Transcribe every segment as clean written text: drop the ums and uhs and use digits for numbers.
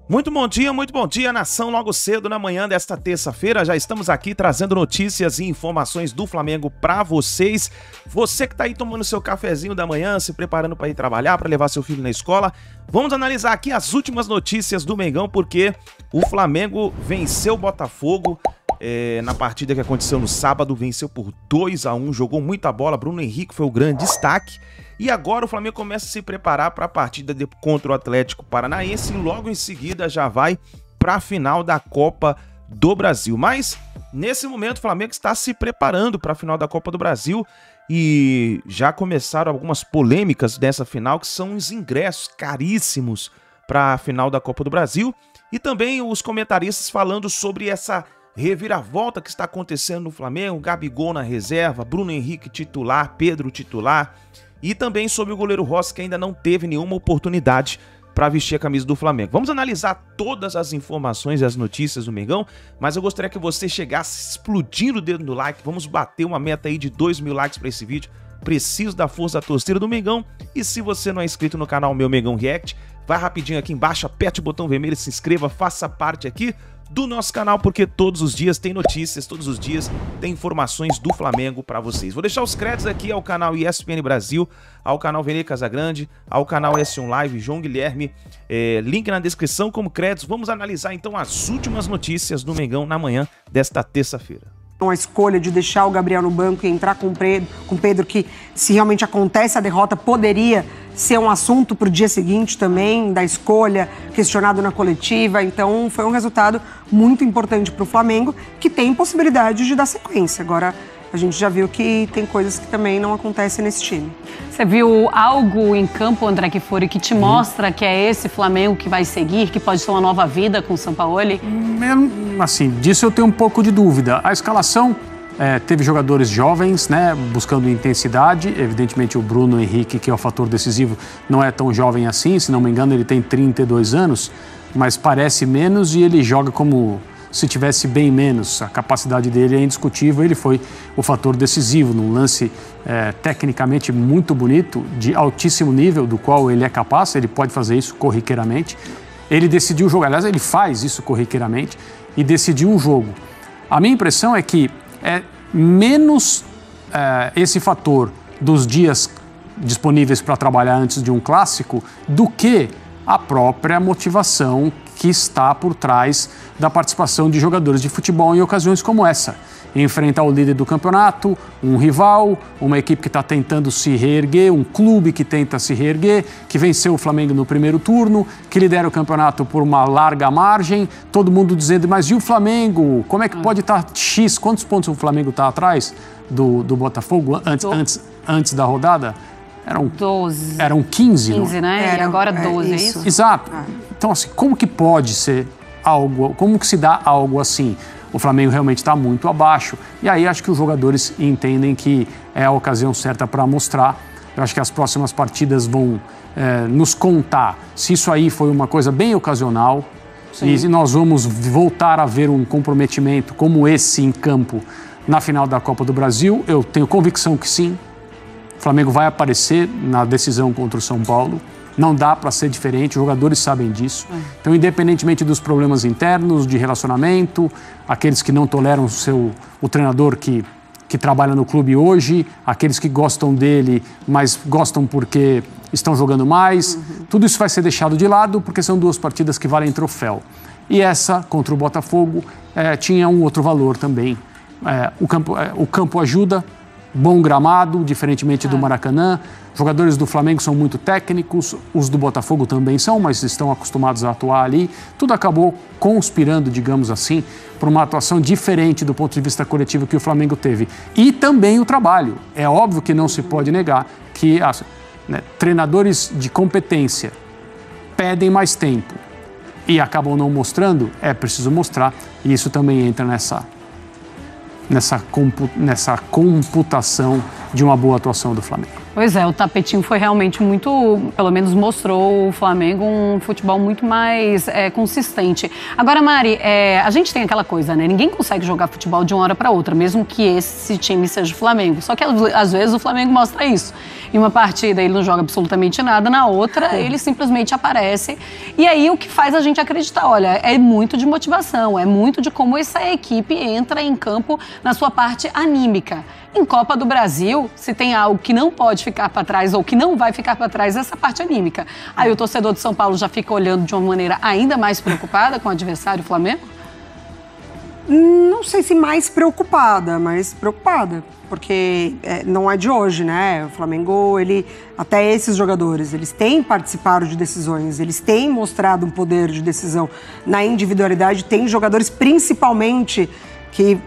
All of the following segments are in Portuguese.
Muito bom dia, nação. Logo cedo na manhã desta terça-feira, já estamos aqui trazendo notícias e informações do Flamengo para vocês. Você que tá aí tomando seu cafezinho da manhã, se preparando para ir trabalhar, para levar seu filho na escola, vamos analisar aqui as últimas notícias do Mengão, porque o Flamengo venceu o Botafogo na partida que aconteceu no sábado, venceu por 2-1, jogou muita bola, Bruno Henrique foi o grande destaque. E agora o Flamengo começa a se preparar para a partida contra o Atlético Paranaense e logo em seguida já vai para a final da Copa do Brasil. Mas nesse momento o Flamengo está se preparando para a final da Copa do Brasil e já começaram algumas polêmicas dessa final, que são os ingressos caríssimos para a final da Copa do Brasil, e também os comentaristas falando sobre essa reviravolta que está acontecendo no Flamengo, Gabigol na reserva, Bruno Henrique titular, Pedro titular, e também sobre o goleiro Rossi, que ainda não teve nenhuma oportunidade para vestir a camisa do Flamengo. Vamos analisar todas as informações e as notícias do Mengão, mas eu gostaria que você chegasse explodindo o dedo no like. Vamos bater uma meta aí de 2.000 likes para esse vídeo. Preciso da força da torcida do Mengão. E se você não é inscrito no canal Meu Mengão React, vai rapidinho aqui embaixo, aperte o botão vermelho, se inscreva, faça parte aqui do nosso canal, porque todos os dias tem notícias, todos os dias tem informações do Flamengo para vocês. Vou deixar os créditos aqui ao canal ESPN Brasil, ao canal Vene Casagrande, ao canal S1 Live, João Guilherme, link na descrição como créditos. Vamos analisar então as últimas notícias do Mengão na manhã desta terça-feira. A escolha de deixar o Gabriel no banco e entrar com o Pedro, que se realmente acontece a derrota, poderia ser um assunto para o dia seguinte também, da escolha, questionado na coletiva. Então foi um resultado muito importante para o Flamengo, que tem possibilidade de dar sequência. Agora a gente já viu que tem coisas que também não acontecem nesse time. Você viu algo em campo, André Kfouri, que te mostra que é esse Flamengo que vai seguir, que pode ser uma nova vida com o Sampaoli? Assim, disso eu tenho um pouco de dúvida. A escalação teve jogadores jovens, né, buscando intensidade. Evidentemente o Bruno Henrique, que é o fator decisivo, não é tão jovem assim. Se não me engano, ele tem 32 anos, mas parece menos e ele joga como se tivesse bem menos. A capacidade dele é indiscutível, ele foi o fator decisivo num lance tecnicamente muito bonito, de altíssimo nível, do qual ele é capaz, ele pode fazer isso corriqueiramente. Ele decidiu jogar, aliás, ele faz isso corriqueiramente e decidiu um jogo. A minha impressão é que é menos esse fator dos dias disponíveis para trabalhar antes de um clássico do que a própria motivação que está por trás da participação de jogadores de futebol em ocasiões como essa. Enfrentar o líder do campeonato, um rival, uma equipe que está tentando se reerguer, um clube que tenta se reerguer, que venceu o Flamengo no primeiro turno, que lidera o campeonato por uma larga margem, todo mundo dizendo, mas e o Flamengo? Como é que pode estar X? Quantos pontos o Flamengo está atrás do Botafogo antes da rodada? Eram 12. Eram 15, 15, né? E agora 12, é isso? Exato. Então, assim, como que pode ser algo, como que se dá algo assim? O Flamengo realmente está muito abaixo. E aí acho que os jogadores entendem que é a ocasião certa para mostrar. Eu acho que as próximas partidas vão nos contar se isso aí foi uma coisa bem ocasional. Sim. E nós vamos voltar a ver um comprometimento como esse em campo na final da Copa do Brasil. Eu tenho convicção que sim. O Flamengo vai aparecer na decisão contra o São Paulo. Não dá para ser diferente, os jogadores sabem disso. Então, independentemente dos problemas internos, de relacionamento, aqueles que não toleram o treinador que trabalha no clube hoje, aqueles que gostam dele, mas gostam porque estão jogando mais, tudo isso vai ser deixado de lado, porque são duas partidas que valem troféu. E essa, contra o Botafogo, tinha um outro valor também. O campo ajuda, bom gramado, diferentemente do Maracanã. Jogadores do Flamengo são muito técnicos, os do Botafogo também são, mas estão acostumados a atuar ali. Tudo acabou conspirando, digamos assim, para uma atuação diferente do ponto de vista coletivo que o Flamengo teve. E também o trabalho. É óbvio que não se pode negar que treinadores de competência pedem mais tempo e acabam não mostrando, é preciso mostrar, e isso também entra nessa computação de uma boa atuação do Flamengo. Pois é, o tapetinho foi realmente muito, pelo menos mostrou o Flamengo um futebol muito mais consistente. Agora, Mari, a gente tem aquela coisa, né? Ninguém consegue jogar futebol de uma hora para outra, mesmo que esse time seja o Flamengo. Só que às vezes o Flamengo mostra isso. Em uma partida ele não joga absolutamente nada, na outra ele simplesmente aparece. E aí o que faz a gente acreditar, olha, é muito de motivação, é muito de como essa equipe entra em campo na sua parte anímica. Em Copa do Brasil, se tem algo que não pode ficar para trás ou que não vai ficar para trás, é essa parte anímica. Aí o torcedor de São Paulo já fica olhando de uma maneira ainda mais preocupada com o adversário, o Flamengo? Não sei se mais preocupada, mas preocupada. Porque não é de hoje, né? O Flamengo, até esses jogadores, eles têm participado de decisões, eles têm mostrado um poder de decisão na individualidade. Tem jogadores, principalmente, que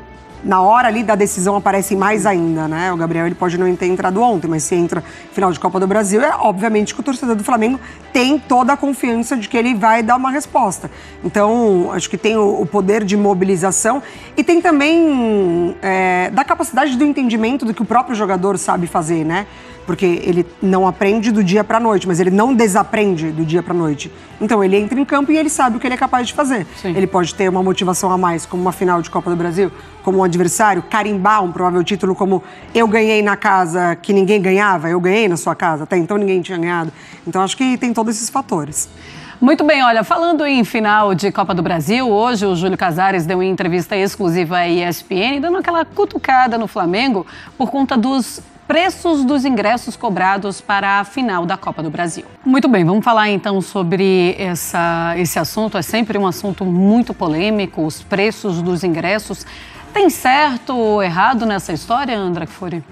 na hora ali da decisão aparecem mais ainda, né? O Gabriel, ele pode não ter entrado ontem, mas se entra no final de Copa do Brasil, obviamente que o torcedor do Flamengo tem toda a confiança de que ele vai dar uma resposta. Então, acho que tem o poder de mobilização e tem também da capacidade do entendimento do que o próprio jogador sabe fazer, né? Porque ele não aprende do dia para a noite, mas ele não desaprende do dia para a noite. Então, ele entra em campo e ele sabe o que ele é capaz de fazer. Sim. Ele pode ter uma motivação a mais, como uma final de Copa do Brasil, como um adversário, carimbar um provável título como eu ganhei na casa que ninguém ganhava, eu ganhei na sua casa, até então ninguém tinha ganhado. Então, acho que tem todos esses fatores. Muito bem, olha, falando em final de Copa do Brasil, hoje o Júlio Casares deu uma entrevista exclusiva à ESPN, dando aquela cutucada no Flamengo por conta dos preços dos ingressos cobrados para a final da Copa do Brasil. Muito bem, vamos falar então sobre esse assunto. É sempre um assunto muito polêmico, os preços dos ingressos. Tem certo ou errado nessa história, André Kfouri?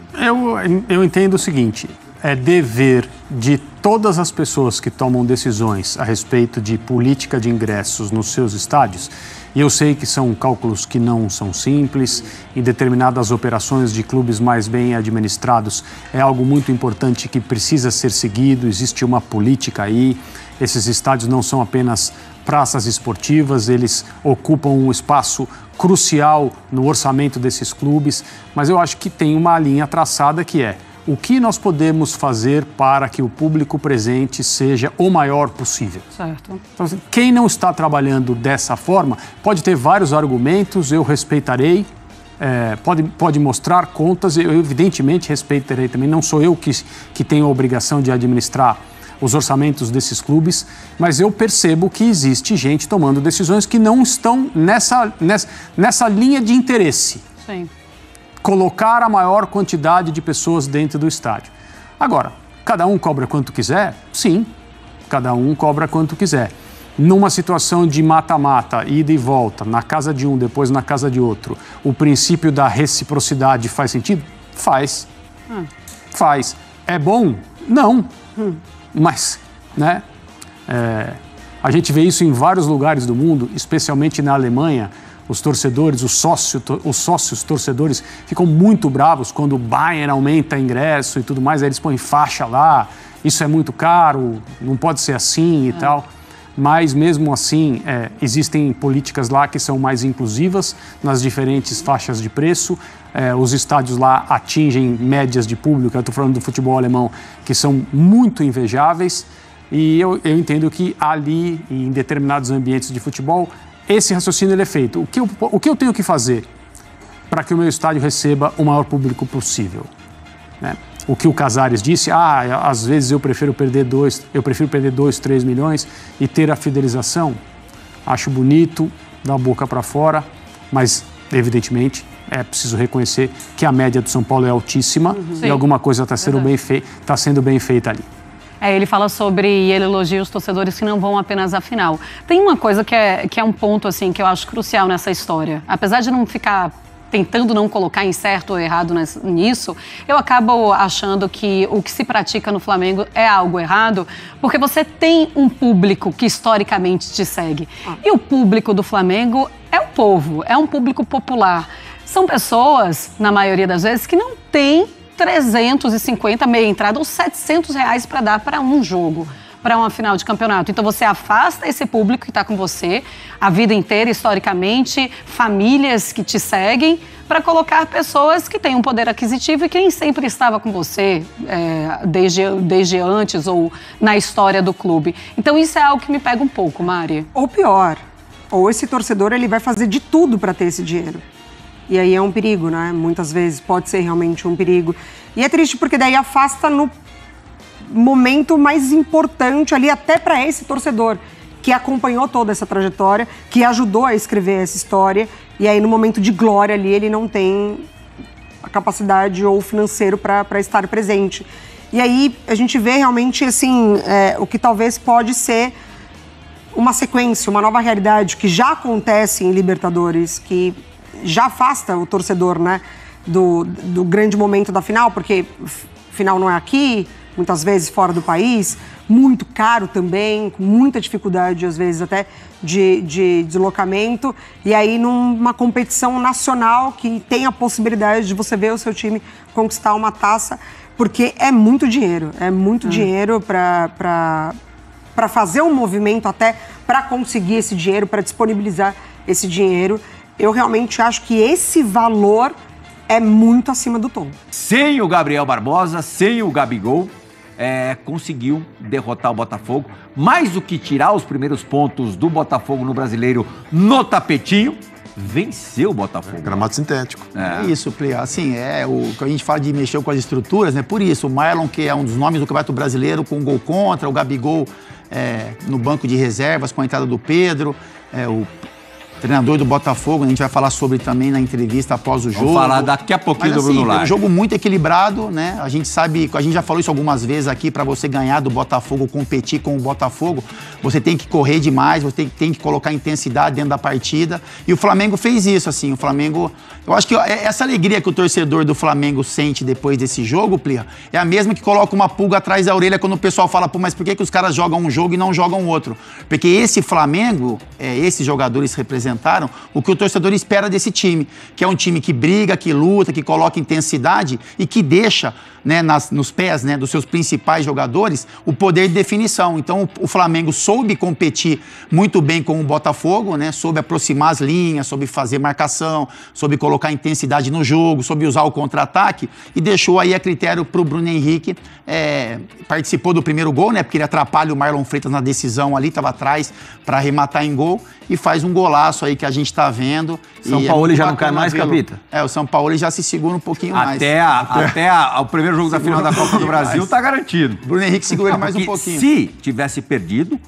Eu entendo o seguinte, é dever de todas as pessoas que tomam decisões a respeito de política de ingressos nos seus estádios. E eu sei que são cálculos que não são simples, em determinadas operações de clubes mais bem administrados é algo muito importante que precisa ser seguido, existe uma política aí, esses estádios não são apenas praças esportivas, eles ocupam um espaço crucial no orçamento desses clubes, mas eu acho que tem uma linha traçada que é o que nós podemos fazer para que o público presente seja o maior possível. Certo. Então, quem não está trabalhando dessa forma pode ter vários argumentos, eu respeitarei, pode mostrar contas, eu evidentemente respeitarei também. Não sou eu que tenho a obrigação de administrar os orçamentos desses clubes, mas eu percebo que existe gente tomando decisões que não estão nessa linha de interesse. Sim. Colocar a maior quantidade de pessoas dentro do estádio. Agora, cada um cobra quanto quiser? Sim, cada um cobra quanto quiser. Numa situação de mata-mata, ida e volta, na casa de um, depois na casa de outro, o princípio da reciprocidade faz sentido? Faz. Faz. É bom? Não. Mas, né? A gente vê isso em vários lugares do mundo, especialmente na Alemanha. Os torcedores, os sócios torcedores ficam muito bravos quando o Bayern aumenta ingresso e tudo mais, aí eles põem faixa lá, isso é muito caro, não pode ser assim e tal. Mas mesmo assim, existem políticas lá que são mais inclusivas nas diferentes faixas de preço. Os estádios lá atingem médias de público, eu estou falando do futebol alemão, que são muito invejáveis. E eu entendo que ali, em determinados ambientes de futebol, esse raciocínio ele é feito. O que eu tenho que fazer para que o meu estádio receba o maior público possível? Né? O que o Casares disse, às vezes eu prefiro perder 2, 3 milhões e ter a fidelização. Acho bonito, da boca para fora, mas evidentemente é preciso reconhecer que a média do São Paulo é altíssima e alguma coisa está sendo bem feita ali. Ele fala sobre, e ele elogia os torcedores que não vão apenas à final. Tem uma coisa que é um ponto assim que eu acho crucial nessa história. Apesar de não ficar tentando não colocar em certo ou errado nisso, eu acabo achando que o que se pratica no Flamengo é algo errado, porque você tem um público que historicamente te segue. E o público do Flamengo é o povo, é um público popular. São pessoas, na maioria das vezes, que não têm 350 meia entrada ou R$700 para dar para um jogo. para uma final de campeonato. Então você afasta esse público que está com você a vida inteira, historicamente, famílias que te seguem, para colocar pessoas que têm um poder aquisitivo e que nem sempre estava com você desde antes ou na história do clube. Então isso é algo que me pega um pouco, Mari. Ou pior, ou esse torcedor ele vai fazer de tudo para ter esse dinheiro. E aí é um perigo, né? Muitas vezes pode ser realmente um perigo. E é triste porque daí afasta no momento mais importante ali até para esse torcedor que acompanhou toda essa trajetória, que ajudou a escrever essa história, e aí no momento de glória ali ele não tem a capacidade ou financeiro para estar presente. E aí a gente vê realmente assim, o que talvez pode ser uma sequência, uma nova realidade que já acontece em Libertadores, que já afasta o torcedor, né, do grande momento da final, porque final não é aqui, muitas vezes fora do país, muito caro também, com muita dificuldade, às vezes, até de deslocamento. E aí, numa competição nacional que tem a possibilidade de você ver o seu time conquistar uma taça, porque é muito dinheiro dinheiro para fazer um movimento, até para conseguir esse dinheiro, para disponibilizar esse dinheiro. Eu realmente acho que esse valor é muito acima do tom. Sem o Gabriel Barbosa, sem o Gabigol, conseguiu derrotar o Botafogo. Mais do que tirar os primeiros pontos do Botafogo no Brasileiro no tapetinho, venceu o Botafogo. Gramado sintético. É isso, Plia. Assim, o que a gente fala de mexer com as estruturas, né? Por isso, o Marlon, que é um dos nomes do Campeonato Brasileiro, com gol contra, o Gabigol no banco de reservas, com a entrada do Pedro, o treinador do Botafogo, a gente vai falar sobre também na entrevista após o jogo. Vamos falar daqui a pouquinho. Mas, do Bruno Lage. Um jogo muito equilibrado, né? A gente sabe, a gente já falou isso algumas vezes aqui, para você ganhar do Botafogo, competir com o Botafogo, você tem que correr demais, você tem que colocar intensidade dentro da partida. E o Flamengo fez isso, assim. O Flamengo, eu acho que essa alegria que o torcedor do Flamengo sente depois desse jogo, Plia, é a mesma que coloca uma pulga atrás da orelha quando o pessoal fala, pô, mas por que os caras jogam um jogo e não jogam outro? Porque esse Flamengo, esses jogadores representam o que o torcedor espera desse time, que é um time que briga, que luta, que coloca intensidade e que deixa, né, nos pés, né, dos seus principais jogadores o poder de definição. Então o Flamengo soube competir muito bem com o Botafogo, né, soube aproximar as linhas, soube fazer marcação, soube colocar intensidade no jogo, soube usar o contra-ataque e deixou aí a critério para o Bruno Henrique, participou do primeiro gol, né, porque ele atrapalha o Marlon Freitas na decisão ali, estava atrás para arrematar em gol e faz um golaço aí que a gente está vendo. São Paulo já não cai mais, Capita? O São Paulo já se segura um pouquinho mais. Até o primeiro jogo da final da Copa do Brasil está garantido. Bruno Henrique segura ele mais um pouquinho. Se tivesse perdido,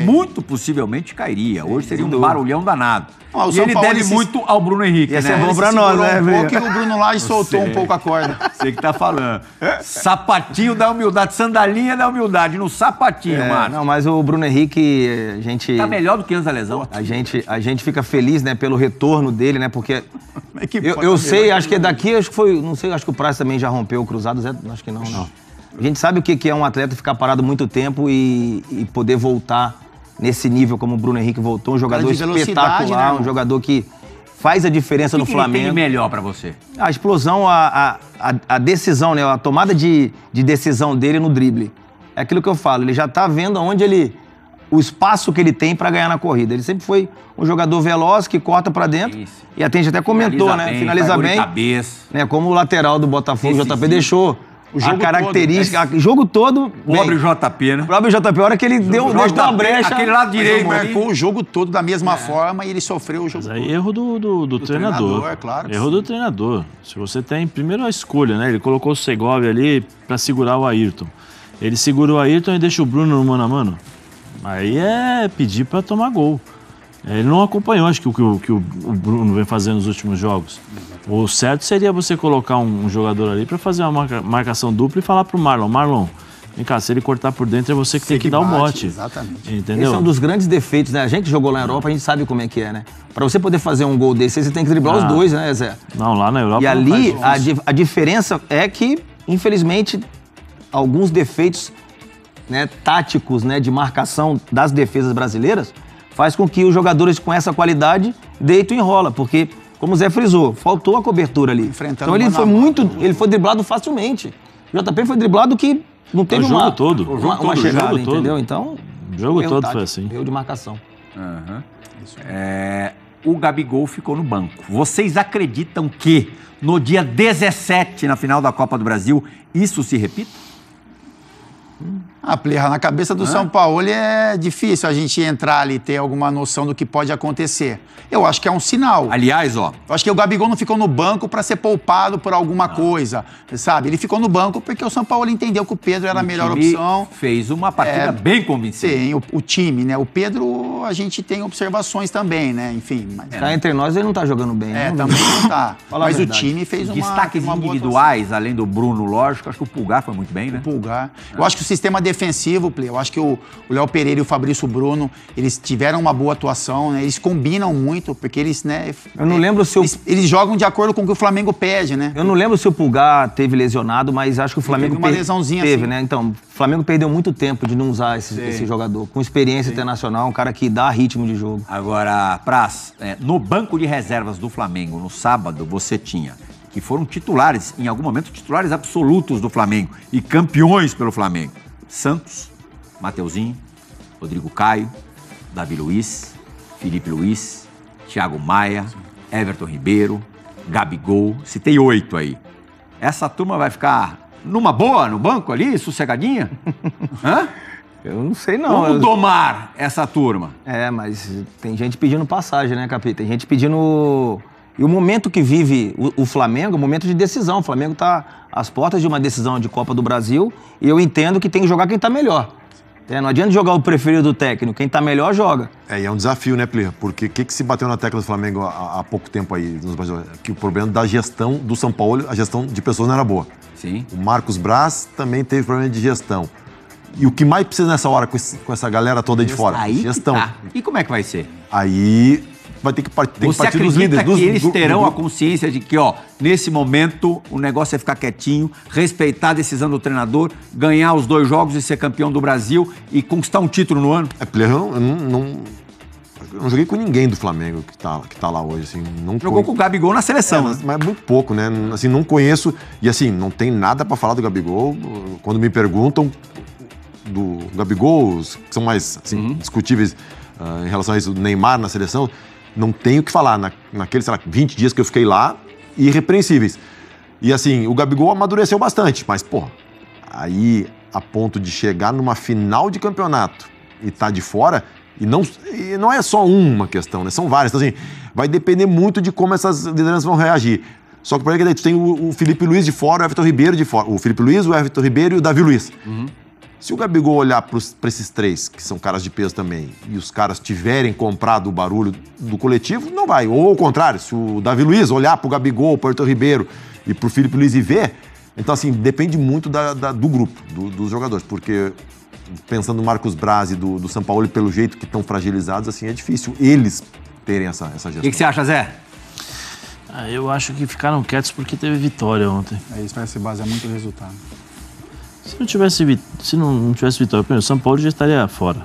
muito possivelmente cairia. Hoje seria um barulhão danado. E ele deve muito ao Bruno Henrique, né? Ia ser bom pra nós, né? Um pouco que o Bruno Lage soltou um pouco a corda. Você que tá falando. Sapatinho da humildade, sandalinha da humildade, no sapatinho, Márcio. Não, mas o Bruno Henrique, a gente... Tá melhor do que antes da lesão. A gente fica feliz, né, pelo retorno dele, né, porque... Eu sei, acho que daqui, acho que foi... Não sei, acho que o Praça também já rompeu o cruzado, acho que não. A gente sabe o que é um atleta ficar parado muito tempo e poder voltar nesse nível como o Bruno Henrique voltou, um jogador espetacular, né, um jogador que faz a diferença no Flamengo. O que ele tem melhor pra você? A explosão, a decisão, né, a tomada de decisão dele no drible. É aquilo que eu falo, ele já tá vendo onde o espaço que ele tem pra ganhar na corrida. Ele sempre foi um jogador veloz que corta pra dentro. Isso. E a gente até comentou, finaliza, né? Finaliza bem. Cabeça. Né, como o lateral do Botafogo, o JP deixou. A característica, o jogo todo... Pobre JP, né? O pobre JP, a hora que ele deu uma brecha... Aquele lado direito marcou o jogo todo da mesma forma e ele sofreu o jogo todo. Mas aí erro do treinador. Claro. Erro do treinador. Se você tem, primeiro a escolha, né? Ele colocou o Segovia ali pra segurar o Ayrton. Ele segura o Ayrton e deixa o Bruno no mano a mano. Aí é pedir pra tomar gol. Ele não acompanhou, acho que o que o Bruno vem fazendo nos últimos jogos. O certo seria você colocar um jogador ali para fazer uma marcação dupla e falar pro Marlon, vem cá, se ele cortar por dentro é você que tem que dar o bote. Exatamente. Entendeu? Esse é um dos grandes defeitos, né? A gente jogou lá na Europa, a gente sabe como é que é, né? Para você poder fazer um gol desse, você tem que driblar os dois, né, Zé? Não, lá na Europa e ali a diferença é que, infelizmente, alguns defeitos, né, táticos, né, de marcação das defesas brasileiras faz com que os jogadores com essa qualidade deitam e enrola, porque, como o Zé frisou, faltou a cobertura ali. Então ele foi driblado facilmente. O JP foi driblado que não teve o jogo todo. Uma chegada, entendeu? Então, o jogo todo foi assim. Erro de marcação. O Gabigol ficou no banco. Vocês acreditam que no dia 17, na final da Copa do Brasil, isso se repita? Plirra, na cabeça do São Paulo é difícil a gente entrar ali e ter alguma noção do que pode acontecer. Eu acho que é um sinal. Aliás, ó... Eu acho que o Gabigol não ficou no banco para ser poupado por alguma coisa, sabe? Ele ficou no banco porque o São Paulo entendeu que o Pedro era a melhor opção. Fez uma partida bem convincente. Sim, o time, né? O Pedro, a gente tem observações também, né? Enfim. Mas... Cá entre nós, ele não tá jogando bem. Também não tá. Mas o time fez Destaques individuais, além do Bruno, lógico, acho que o Pulgar foi muito bem, né? O Pulgar. Eu acho que o sistema defensivo, eu acho que o Léo Pereira e o Fabrício Bruno, eles tiveram uma boa atuação, né? Eles combinam muito, porque eles, né? Eu não lembro se eles jogam de acordo com o que o Flamengo pede, né? Eu não lembro se o Pulgar teve lesionado, mas acho que o Flamengo teve uma lesãozinha teve, assim. Né? Então, o Flamengo perdeu muito tempo de não usar esse jogador. Com experiência internacional, um cara que dá ritmo de jogo. Agora, Praz, no banco de reservas do Flamengo, no sábado, você tinha, que foram titulares, em algum momento, titulares absolutos do Flamengo e campeões pelo Flamengo. Santos, Mateuzinho, Rodrigo Caio, Davi Luiz, Felipe Luiz, Thiago Maia, Everton Ribeiro, Gabigol, citei 8 aí. Essa turma vai ficar numa boa no banco ali, sossegadinha? Hã? Eu não sei não. Como domar essa turma? Mas tem gente pedindo passagem, né, Capita? Tem gente pedindo... E o momento que vive o Flamengo é um momento de decisão. O Flamengo está às portas de uma decisão de Copa do Brasil e eu entendo que tem que jogar quem está melhor. Não adianta jogar o preferido do técnico. Quem está melhor, joga. E é um desafio, né, Plirra? Porque o que se bateu na tecla do Flamengo há pouco tempo aí? Que o problema da gestão do São Paulo, a gestão de pessoas não era boa. Sim. O Marcos Braz também teve problema de gestão. E o que mais precisa nessa hora com essa galera toda aí de fora? Aí gestão. Tá. E como é que vai ser? Aí vai ter que partir dos líderes. Você acredita que eles terão a consciência de que, nesse momento, o negócio é ficar quietinho, respeitar a decisão do treinador, ganhar os 2 jogos e ser campeão do Brasil e conquistar um título no ano? Eu não joguei com ninguém do Flamengo que tá lá hoje. Assim, Jogou com o Gabigol na seleção. Mas muito pouco, né? Assim, não conheço. E assim, não tem nada pra falar do Gabigol. Quando me perguntam do Gabigol, que são mais discutíveis em relação a isso, do Neymar na seleção, não tenho o que falar. Naqueles, 20 dias que eu fiquei lá, irrepreensíveis. E assim, o Gabigol amadureceu bastante, mas, aí a ponto de chegar numa final de campeonato e tá de fora, e não é só uma questão, né? São várias. Então, assim, vai depender muito de como essas lideranças vão reagir. Só que por aí que tu tem o Felipe Luiz de fora, o Everton Ribeiro de fora. O Felipe Luiz, o Everton Ribeiro e o Davi Luiz. Se o Gabigol olhar para esses 3, que são caras de peso também, e os caras tiverem comprado o barulho do coletivo, não vai. Ou ao contrário, se o Davi Luiz olhar para o Gabigol, para o Everton Ribeiro e para o Felipe Luiz e ver, então assim, depende muito do grupo, dos jogadores, porque pensando no Marcos Braz e do São Paulo, pelo jeito que estão fragilizados, assim, é difícil eles terem essa gestão. O que você acha, Zé? Eu acho que ficaram quietos porque teve vitória ontem. Isso vai se basear muito no resultado. Se não tivesse vitória, o São Paulo já estaria fora.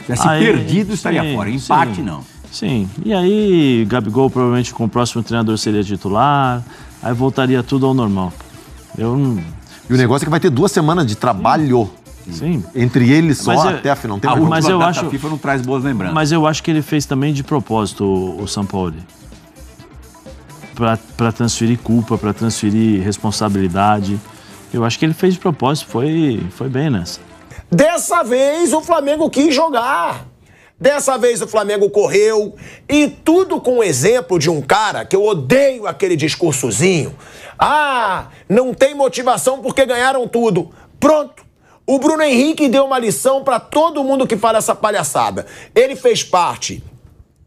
Tivesse perdido, estaria fora. Empate, não. Sim. E aí, Gabigol provavelmente com o próximo treinador seria titular, aí voltaria tudo ao normal. E o negócio é que vai ter 2 semanas de trabalho. Sim. Entre eles só até a final. Não tem mais a FIFA não traz boas lembranças. Mas eu acho que ele fez também de propósito o São Paulo. Para transferir culpa, para transferir responsabilidade. Eu acho que ele fez de propósito, foi bem nessa. Dessa vez o Flamengo quis jogar. Dessa vez o Flamengo correu. E tudo com o exemplo de um cara que eu odeio aquele discursozinho. Não tem motivação porque ganharam tudo. Pronto. O Bruno Henrique deu uma lição para todo mundo que fala essa palhaçada. Ele fez parte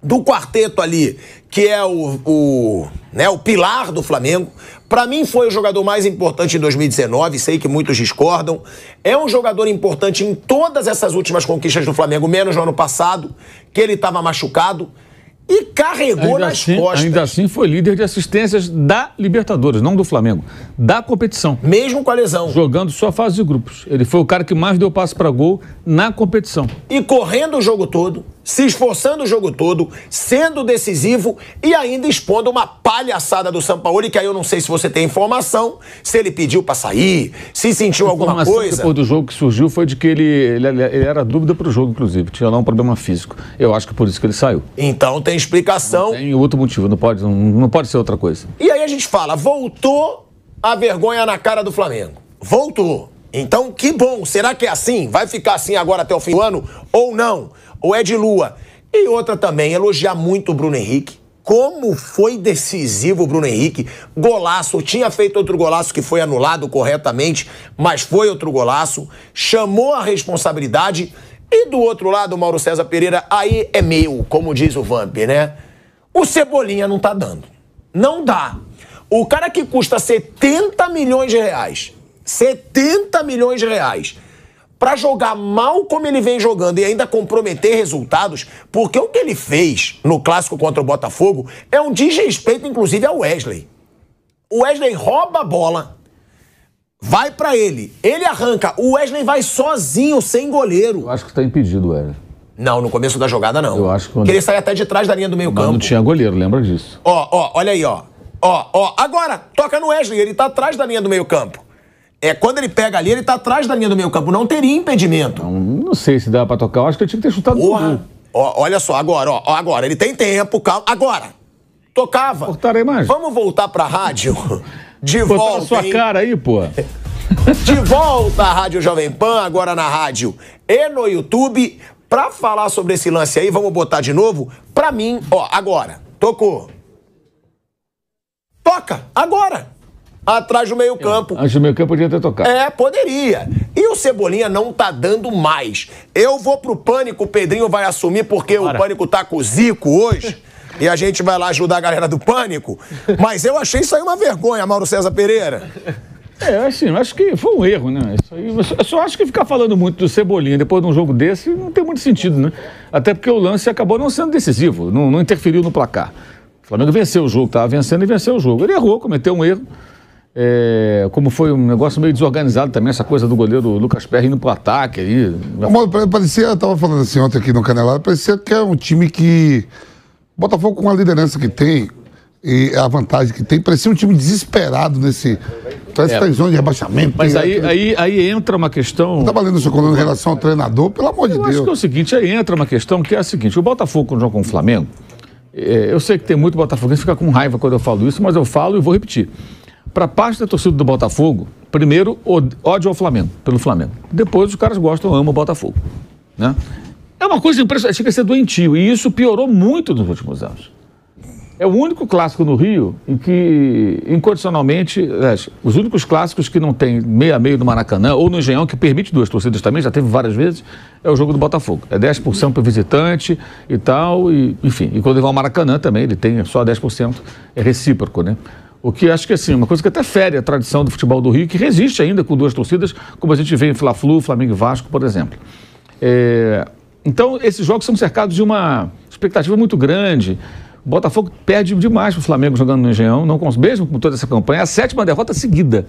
do quarteto ali, que é o pilar do Flamengo. Para mim foi o jogador mais importante em 2019, sei que muitos discordam. É um jogador importante em todas essas últimas conquistas do Flamengo, menos no ano passado, que ele estava machucado. E carregou nas costas. Ainda assim foi líder de assistências da Libertadores, não do Flamengo, da competição. Mesmo com a lesão. Jogando só fase de grupos. Ele foi o cara que mais deu passe para gol na competição. E correndo o jogo todo. se esforçando o jogo todo, sendo decisivo e ainda expondo uma palhaçada do Sampaoli, que aí eu não sei se você tem informação, se ele pediu pra sair, se sentiu alguma coisa. Depois do jogo que surgiu foi de que ele era dúvida pro jogo, inclusive. Tinha lá um problema físico. Eu acho que por isso que ele saiu. Então tem explicação. Não tem outro motivo, não pode ser outra coisa. E aí a gente fala, voltou a vergonha na cara do Flamengo. Voltou. Então, que bom. Será que é assim? Vai ficar assim agora até o fim do ano ou não? Ou é de lua? E outra também, elogiar muito o Bruno Henrique. Como foi decisivo o Bruno Henrique. Golaço. Tinha feito outro golaço que foi anulado corretamente, mas foi outro golaço. Chamou a responsabilidade. E do outro lado, o Mauro César Pereira, aí é meu, como diz o Vamp, né? O Cebolinha não tá dando. Não dá. O cara que custa 70 milhões de reais... 70 milhões de reais pra jogar mal como ele vem jogando e ainda comprometer resultados, porque o que ele fez no clássico contra o Botafogo é um desrespeito, inclusive, ao Wesley. O Wesley rouba a bola, vai pra ele arranca, o Wesley vai sozinho, sem goleiro. Eu acho que tá impedido, Wesley. Não, no começo da jogada não. Eu acho que ele sai até de trás da linha do meio campo. Não tinha goleiro, lembra disso. Olha aí, ó. Agora, toca no Wesley, ele tá atrás da linha do meio campo. Quando ele pega ali, ele tá atrás da linha do meio campo. Não teria impedimento. Não sei se dá pra tocar. Eu acho que ele tinha que ter chutado no gol. Olha só, agora. Ele tem tempo, calma. Agora. Tocava. Cortaram a imagem. Vamos voltar pra rádio? De volta. volta, na sua cara aí, pô. De volta à Rádio Jovem Pan, agora na rádio e no YouTube. Pra falar sobre esse lance aí, vamos botar de novo. Pra mim, agora. Tocou. Toca, agora. Atrás do meio campo. Antes do meio campo podia ter tocado. Poderia. E o Cebolinha não tá dando mais. Eu vou pro Pânico, o Pedrinho vai assumir porque o Pânico tá com o Zico hoje. E a gente vai lá ajudar a galera do Pânico. Mas eu achei isso aí uma vergonha, Mauro César Pereira. Assim, acho que foi um erro, né? Isso aí, eu só acho que ficar falando muito do Cebolinha depois de um jogo desse não tem muito sentido, né? Até porque o lance acabou não sendo decisivo, não interferiu no placar. O Flamengo venceu o jogo, tava vencendo e venceu o jogo. Ele errou, cometeu um erro. Como foi um negócio meio desorganizado também, essa coisa do goleiro Lucas Perry indo pro ataque aí. Parecia, eu tava falando assim ontem aqui no Canelado, parecia que é um time que Botafogo, com a liderança que tem e a vantagem que tem, parecia um time desesperado nesse... Parece que tá em zona de rebaixamento. Mas aí entra uma questão... Não tá valendo isso em relação ao treinador, pelo amor de Deus. Eu acho que é o seguinte, aí entra uma questão que é a seguinte, o Botafogo quando joga com o Flamengo, eu sei que tem muito botafoguense que fica com raiva quando eu falo isso, mas eu falo e vou repetir. Para parte da torcida do Botafogo, primeiro, ódio ao Flamengo, pelo Flamengo. Depois, os caras gostam, amam o Botafogo. Né? É uma coisa impressionante, chega a ser doentio. E isso piorou muito nos últimos anos. É o único clássico no Rio em que, incondicionalmente, os únicos clássicos que não tem meio a meio no Maracanã, ou no Engenhão, que permite duas torcidas também, já teve várias vezes, é o jogo do Botafogo. É 10% para o visitante e tal, enfim. E quando ele vai ao Maracanã também, ele tem só 10%, é recíproco, né? O que acho que assim, uma coisa que até fere a tradição do futebol do Rio, que resiste ainda com duas torcidas, como a gente vê em Fla-Flu, Flamengo e Vasco, por exemplo. Então, esses jogos são cercados de uma expectativa muito grande. O Botafogo perde demais para o Flamengo jogando no Engenhão, mesmo com toda essa campanha. É a 7ª derrota seguida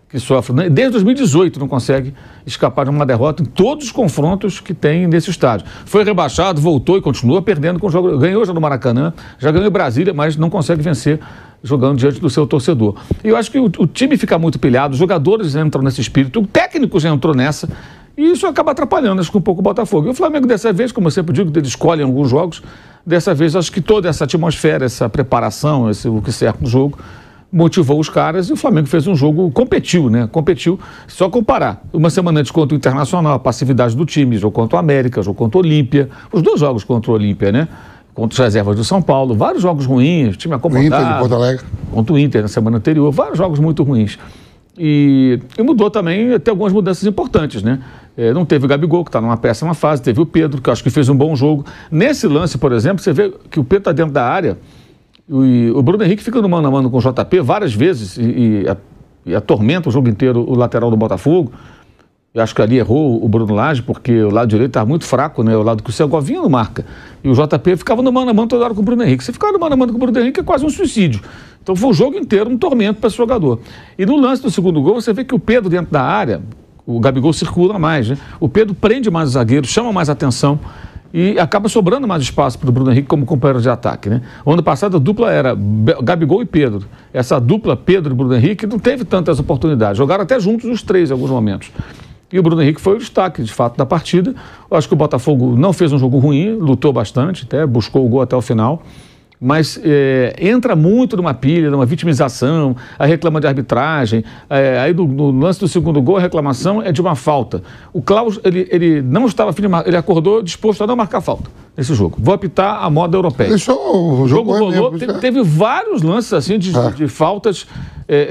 que sofre. Né? Desde 2018 não consegue escapar de uma derrota em todos os confrontos que tem nesse estádio. Foi rebaixado, voltou e continua perdendo com o jogo. Ganhou já no Maracanã, já ganhou em Brasília, mas não consegue vencer jogando diante do seu torcedor. E eu acho que o time fica muito pilhado, os jogadores entram nesse espírito, o técnico já entrou nessa, e isso acaba atrapalhando, acho que um pouco o Botafogo. E o Flamengo, dessa vez, como eu sempre digo, ele escolhe alguns jogos, dessa vez acho que toda essa atmosfera, essa preparação, o que cerca o jogo, motivou os caras e o Flamengo fez um jogo, competiu, né? Competiu, só comparar. Uma semana antes contra o Internacional, a passividade do time, jogo contra o América, jogo contra o Olímpia, os 2 jogos contra o Olímpia, né? Contra os reservas do São Paulo, vários jogos ruins, time acomodado. Inter de Porto Alegre. Contra o Inter na semana anterior, vários jogos muito ruins. E mudou também, até algumas mudanças importantes, né? Não teve o Gabigol, que está numa péssima fase, teve o Pedro, que eu acho que fez um bom jogo. Nesse lance, por exemplo, você vê que o Pedro está dentro da área, e o Bruno Henrique fica no mano a mano com o JP várias vezes e atormenta o jogo inteiro o lateral do Botafogo. Eu acho que ali errou o Bruno Lage, porque o lado direito estava muito fraco, né? O lado que o Segovinha não marca. E o JP ficava no mano a mano toda hora com o Bruno Henrique. Se ficar no mano a mano com o Bruno Henrique é quase um suicídio. Então foi o jogo inteiro um tormento para esse jogador. E no lance do segundo gol, você vê que o Pedro dentro da área, o Gabigol circula mais, né? O Pedro prende mais o zagueiro, chama mais atenção. e acaba sobrando mais espaço para o Bruno Henrique como companheiro de ataque, né? O ano passado a dupla era Gabigol e Pedro. Essa dupla Pedro e Bruno Henrique não teve tantas oportunidades. Jogaram até juntos os três em alguns momentos. E o Bruno Henrique foi o destaque, de fato, da partida. Eu acho que o Botafogo não fez um jogo ruim, lutou bastante, até buscou o gol até o final. Mas entra muito numa pilha, numa vitimização, a reclama de arbitragem, aí no lance do segundo gol a reclamação é de uma falta. O Klaus, ele não estava afim de marcar, ele acordou disposto a não marcar falta nesse jogo. Vou apitar a moda europeia. Deixou o jogo rolou, teve vários lances assim de faltas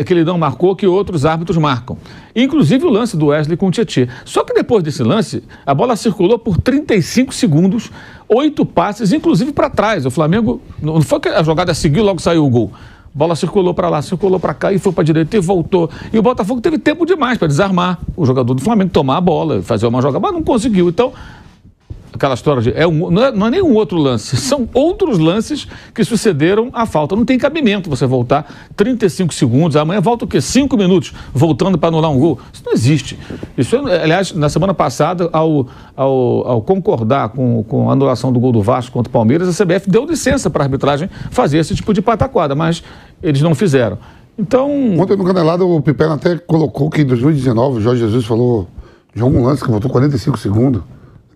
que ele não marcou, que outros árbitros marcam. Inclusive o lance do Wesley com o Tietê. Só que depois desse lance, a bola circulou por 35 segundos, 8 passes, inclusive para trás. O Flamengo, não foi que a jogada seguiu, logo saiu o gol. A bola circulou para lá, circulou para cá e foi para a direita e voltou. E o Botafogo teve tempo demais para desarmar o jogador do Flamengo, tomar a bola, fazer uma jogada, mas não conseguiu. Então, aquela história de... não é nenhum outro lance, são outros lances que sucederam à falta. Não tem cabimento você voltar 35 segundos, amanhã volta o quê? 5 minutos voltando para anular um gol. Isso não existe. Isso, aliás, na semana passada, ao concordar com a anulação do gol do Vasco contra o Palmeiras, a CBF deu licença para a arbitragem fazer esse tipo de pataquada, mas eles não fizeram. Então... Ontem no Canelada o Pipena até colocou que em 2019 o Jorge Jesus falou de algum lance que voltou 45 segundos.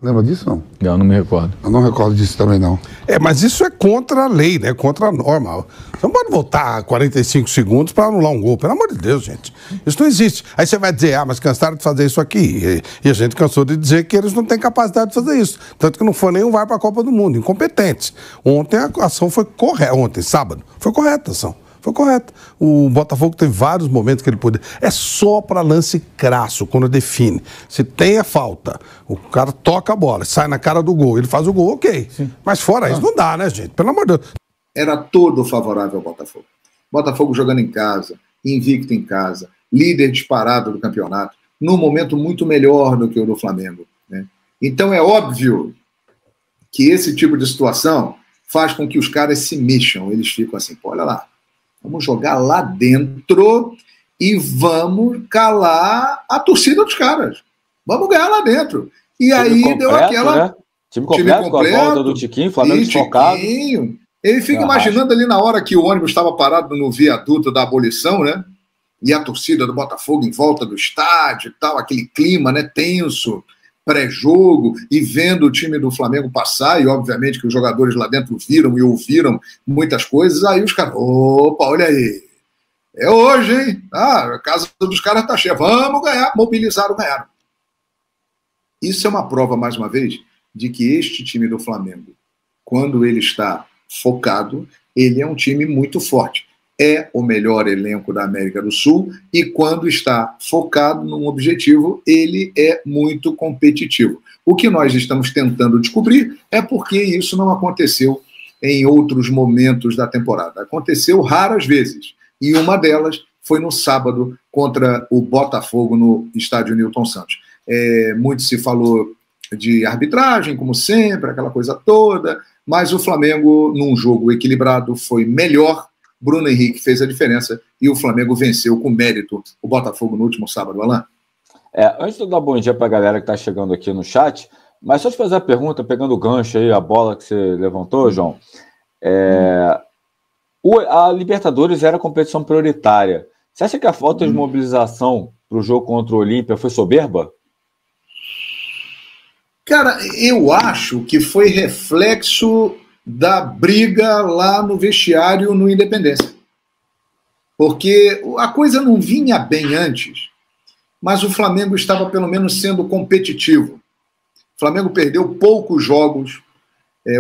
Lembra disso, não? Não me recordo. Eu não recordo disso também, não. Mas isso é contra a lei, né? Contra a norma. Você não pode voltar 45 segundos para anular um gol. Pelo amor de Deus, gente. Isso não existe. Aí você vai dizer, mas cansaram de fazer isso aqui. E a gente cansou de dizer que eles não têm capacidade de fazer isso. Tanto que não foi nenhum VAR para a Copa do Mundo. Incompetentes. Ontem a ação foi correta. Ontem, sábado, foi correta a ação. Foi correto. O Botafogo teve vários momentos que ele poderia... É só para lance crasso, quando define. Se tem a falta, o cara toca a bola, sai na cara do gol, ele faz o gol, ok. Sim. Mas fora isso não dá, né, gente? Pelo amor de Deus. Era todo favorável ao Botafogo. Botafogo jogando em casa, invicto em casa, líder disparado do campeonato, num momento muito melhor do que o do Flamengo, né? Então é óbvio que esse tipo de situação faz com que os caras se mexam. Eles ficam assim, pô, olha lá. Vamos jogar lá dentro e vamos calar a torcida dos caras. Vamos ganhar lá dentro. E time aí completo, deu aquela... Né? Time completo com a volta do Tiquinho, Flamengo desfocado. Ele fica imaginando ali na hora que o ônibus estava parado no viaduto da abolição, né? E a torcida do Botafogo em volta do estádio e tal, aquele clima, né, tenso, pré-jogo, e vendo o time do Flamengo passar, e obviamente que os jogadores lá dentro viram e ouviram muitas coisas, aí os caras, opa, olha aí, é hoje, hein? A casa dos caras tá cheia, vamos ganhar, mobilizaram, ganharam. Isso é uma prova, mais uma vez, de que este time do Flamengo, quando ele está focado, ele é um time muito forte. É o melhor elenco da América do Sul e quando está focado num objetivo, ele é muito competitivo. O que nós estamos tentando descobrir é porque isso não aconteceu em outros momentos da temporada. Aconteceu raras vezes e uma delas foi no sábado contra o Botafogo no estádio Newton Santos. Muito se falou de arbitragem, como sempre, aquela coisa toda, mas o Flamengo, num jogo equilibrado, foi melhor. Bruno Henrique fez a diferença e o Flamengo venceu com mérito o Botafogo no último sábado, Alain. Antes de eu dar bom dia para a galera que está chegando aqui no chat, mas só te fazer a pergunta, pegando o gancho aí, a bola que você levantou, João. A Libertadores era a competição prioritária. Você acha que a falta de mobilização para o jogo contra o Olímpia foi soberba? Cara, eu acho que foi reflexo da briga lá no vestiário no Independência. Porque a coisa não vinha bem antes, mas o Flamengo estava pelo menos sendo competitivo. O Flamengo perdeu poucos jogos,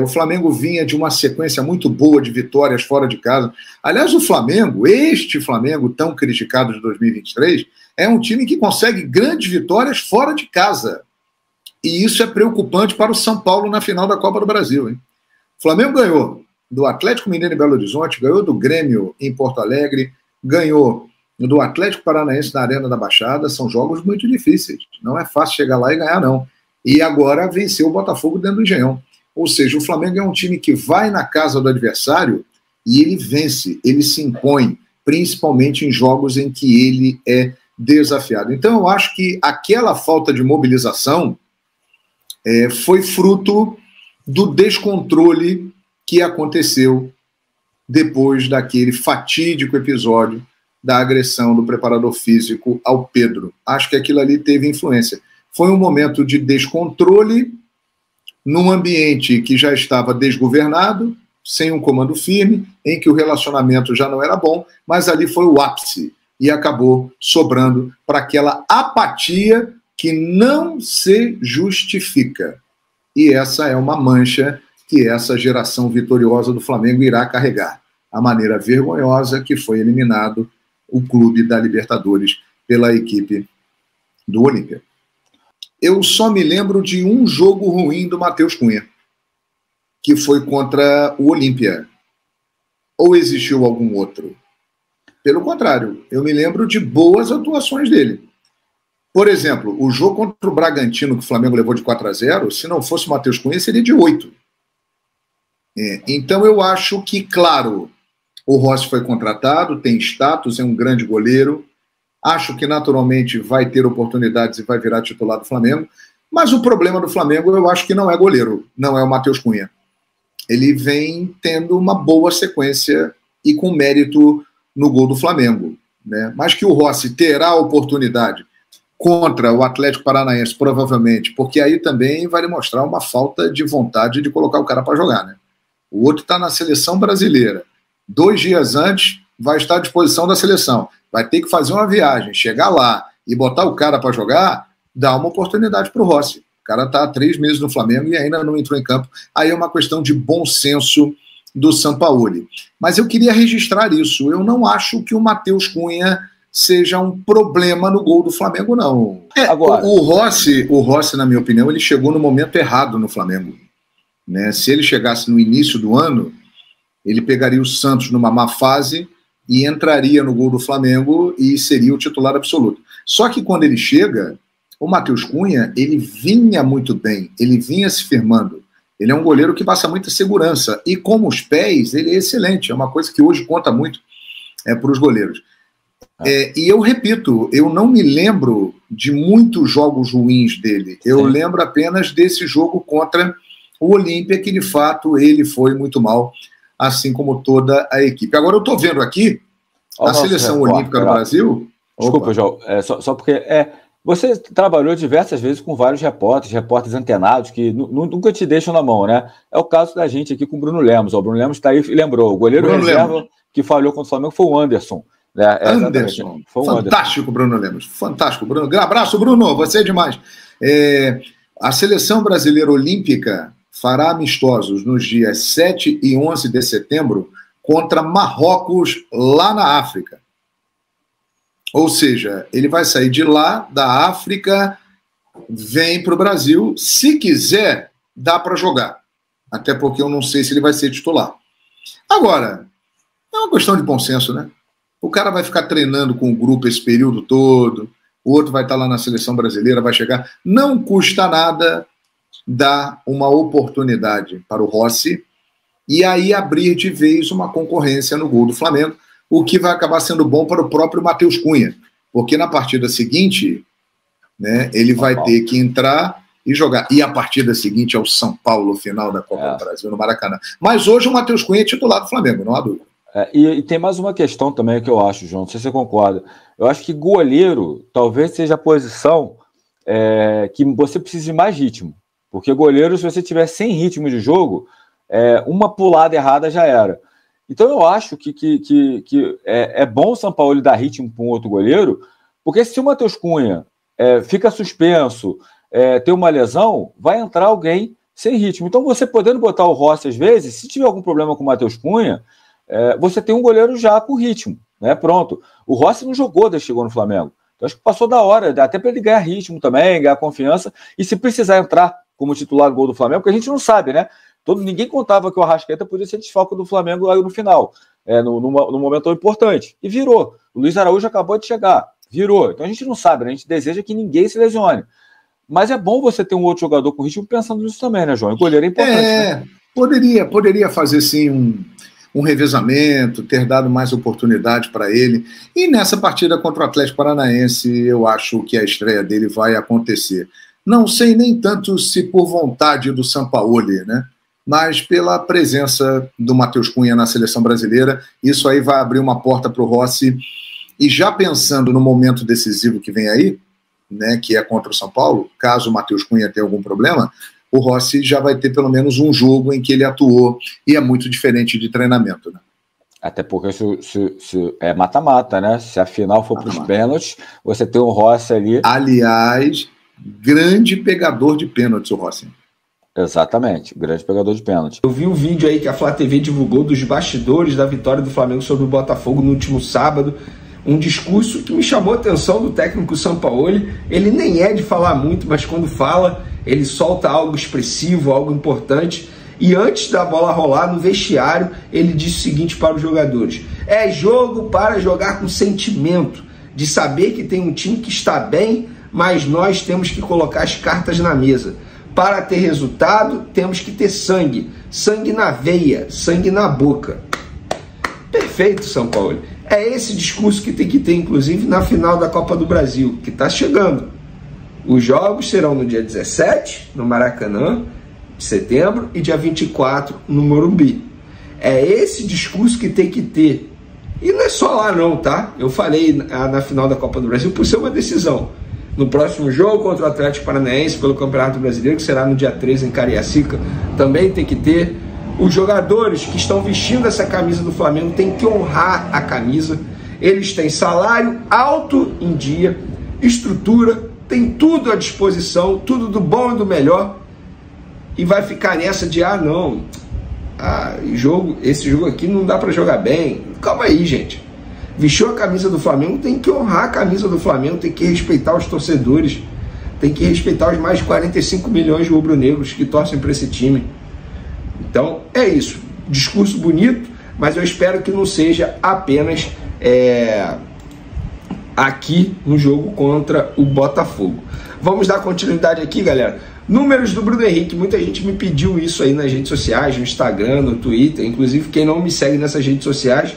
o Flamengo vinha de uma sequência muito boa de vitórias fora de casa. Aliás, o Flamengo, este Flamengo tão criticado de 2023, é um time que consegue grandes vitórias fora de casa. E isso é preocupante para o São Paulo na final da Copa do Brasil, hein? O Flamengo ganhou do Atlético Mineiro em Belo Horizonte, ganhou do Grêmio em Porto Alegre, ganhou do Atlético Paranaense na Arena da Baixada. São jogos muito difíceis. Não é fácil chegar lá e ganhar, não. E agora venceu o Botafogo dentro do Engenhão. Ou seja, o Flamengo é um time que vai na casa do adversário e ele vence, ele se impõe, principalmente em jogos em que ele é desafiado. Então eu acho que aquela falta de mobilização foi fruto do descontrole que aconteceu depois daquele fatídico episódio da agressão do preparador físico ao Pedro. Acho que aquilo ali teve influência. Foi um momento de descontrole num ambiente que já estava desgovernado, sem um comando firme, em que o relacionamento já não era bom, mas ali foi o ápice e acabou sobrando para aquela apatia que não se justifica. E essa é uma mancha que essa geração vitoriosa do Flamengo irá carregar. A maneira vergonhosa que foi eliminado o clube da Libertadores pela equipe do Olímpia. Eu só me lembro de um jogo ruim do Matheus Cunha, que foi contra o Olímpia. Ou existiu algum outro? Pelo contrário, eu me lembro de boas atuações dele. Por exemplo, o jogo contra o Bragantino, que o Flamengo levou de 4-0, se não fosse o Matheus Cunha, seria de 8. Então eu acho que, claro, o Rossi foi contratado, tem status, é um grande goleiro. Acho que naturalmente vai ter oportunidades e vai virar titular do Flamengo. Mas o problema do Flamengo eu acho que não é goleiro, não é o Matheus Cunha. Ele vem tendo uma boa sequência e com mérito no gol do Flamengo, né? Mas que o Rossi terá oportunidade contra o Atlético Paranaense, provavelmente, porque aí também vai demonstrar uma falta de vontade de colocar o cara para jogar, né? O outro está na seleção brasileira. 2 dias antes vai estar à disposição da seleção. Vai ter que fazer uma viagem, chegar lá e botar o cara para jogar, dá uma oportunidade para o Rossi. O cara está há 3 meses no Flamengo e ainda não entrou em campo. Aí é uma questão de bom senso do Sampaoli. Mas eu queria registrar isso. Eu não acho que o Matheus Cunha seja um problema no gol do Flamengo, não. Agora, o Rossi, na minha opinião, ele chegou no momento errado no Flamengo, né? Se ele chegasse no início do ano, ele pegaria o Santos numa má fase e entraria no gol do Flamengo e seria o titular absoluto. Só que quando ele chega, o Matheus Cunha, ele vinha muito bem, ele vinha se firmando. Ele é um goleiro que passa muita segurança. E com os pés, ele é excelente. É uma coisa que hoje conta muito para os goleiros. E eu repito, eu não me lembro de muitos jogos ruins dele. Eu lembro apenas desse jogo contra o Olímpia, que de fato ele foi muito mal, assim como toda a equipe. Agora eu estou vendo aqui a seleção olímpica do Brasil. Desculpa, João, só porque você trabalhou diversas vezes com vários repórteres antenados que nunca te deixam na mão, né? É o caso da gente aqui com o Bruno Lemos. O Bruno Lemos está aí e lembrou. O goleiro reserva que falhou contra o Flamengo foi o Anderson. Anderson. Foi fantástico, Anderson. Bruno Lemos. Fantástico, Bruno. Abraço, Bruno. Você é demais. A seleção brasileira olímpica fará amistosos nos dias 7 e 11 de setembro contra Marrocos, lá na África. Ou seja, ele vai sair de lá, da África, vem para o Brasil. Se quiser, dá para jogar. Até porque eu não sei se ele vai ser titular. Agora, é uma questão de bom senso, né? O cara vai ficar treinando com o grupo esse período todo, o outro vai estar lá na seleção brasileira, vai chegar. Não custa nada dar uma oportunidade para o Rossi e aí abrir de vez uma concorrência no gol do Flamengo, o que vai acabar sendo bom para o próprio Matheus Cunha, porque na partida seguinte, né, ele vai ter que entrar e jogar. E a partida seguinte é o São Paulo, final da Copa do Brasil, no Maracanã. Mas hoje o Matheus Cunha é titular do Flamengo, não há dúvida. E tem mais uma questão também que eu acho, João, não sei se você concorda. Eu acho que goleiro talvez seja a posição que você precisa de mais ritmo. Porque goleiro, se você tiver sem ritmo de jogo, uma pulada errada já era. Então eu acho que é bom o Sampaoli dar ritmo para um outro goleiro, porque se o Matheus Cunha fica suspenso, tem uma lesão, vai entrar alguém sem ritmo. Então você podendo botar o Rossi às vezes, se tiver algum problema com o Matheus Cunha, você tem um goleiro já com ritmo, né? Pronto. O Rossi não jogou desde que chegou no Flamengo. Então acho que passou da hora, até para ele ganhar ritmo também, ganhar confiança, e se precisar entrar como titular do gol do Flamengo, porque a gente não sabe, né? Ninguém contava que o Arrascaeta podia ser desfalque do Flamengo aí no final, no momento tão importante. E virou. O Luiz Araújo acabou de chegar. Virou. Então a gente não sabe, né? A gente deseja que ninguém se lesione. Mas é bom você ter um outro jogador com ritmo pensando nisso também, né, João? O goleiro é importante. Né? Poderia fazer sim um revezamento, ter dado mais oportunidade para ele. E nessa partida contra o Atlético Paranaense, eu acho que a estreia dele vai acontecer. Não sei nem tanto se por vontade do Sampaoli, né? Mas pela presença do Matheus Cunha na seleção brasileira, isso aí vai abrir uma porta para o Rossi. E já pensando no momento decisivo que vem aí, né, que é contra o São Paulo, caso o Matheus Cunha tenha algum problema, o Rossi já vai ter pelo menos um jogo em que ele atuou, e é muito diferente de treinamento, né? Até porque se é mata-mata, né? Se a final for para os pênaltis, você tem o Rossi ali. Aliás, grande pegador de pênaltis o Rossi. Exatamente, grande pegador de pênalti. Eu vi um vídeo aí que a Flá TV divulgou dos bastidores da vitória do Flamengo sobre o Botafogo no último sábado. Um discurso que me chamou a atenção do técnico Sampaoli. Ele nem é de falar muito, mas quando fala, ele solta algo expressivo, algo importante. E antes da bola rolar, no vestiário, ele disse o seguinte para os jogadores: é jogo para jogar com sentimento, de saber que tem um time que está bem, mas nós temos que colocar as cartas na mesa. Para ter resultado, temos que ter sangue. Sangue na veia, sangue na boca. Perfeito, Sampaoli. É esse discurso que tem que ter, inclusive, na final da Copa do Brasil, que está chegando. Os jogos serão no dia 17, no Maracanã, de setembro, e dia 24, no Morumbi. É esse discurso que tem que ter. E não é só lá não, tá? Eu falei na final da Copa do Brasil por ser uma decisão. No próximo jogo contra o Atlético Paranaense pelo Campeonato Brasileiro, que será no dia 13 em Cariacica, também tem que ter. Os jogadores que estão vestindo essa camisa do Flamengo têm que honrar a camisa. Eles têm salário alto em dia, estrutura, tem tudo à disposição, tudo do bom e do melhor. E vai ficar nessa de, esse jogo aqui não dá para jogar bem. Calma aí, gente. Vestiu a camisa do Flamengo, tem que honrar a camisa do Flamengo, tem que respeitar os torcedores, tem que respeitar os mais de 45 milhões de rubro-negros que torcem para esse time. Então, é isso. Discurso bonito, mas eu espero que não seja apenas aqui no jogo contra o Botafogo. Vamos dar continuidade aqui, galera. Números do Bruno Henrique. Muita gente me pediu isso aí nas redes sociais, no Instagram, no Twitter. Inclusive, quem não me segue nessas redes sociais,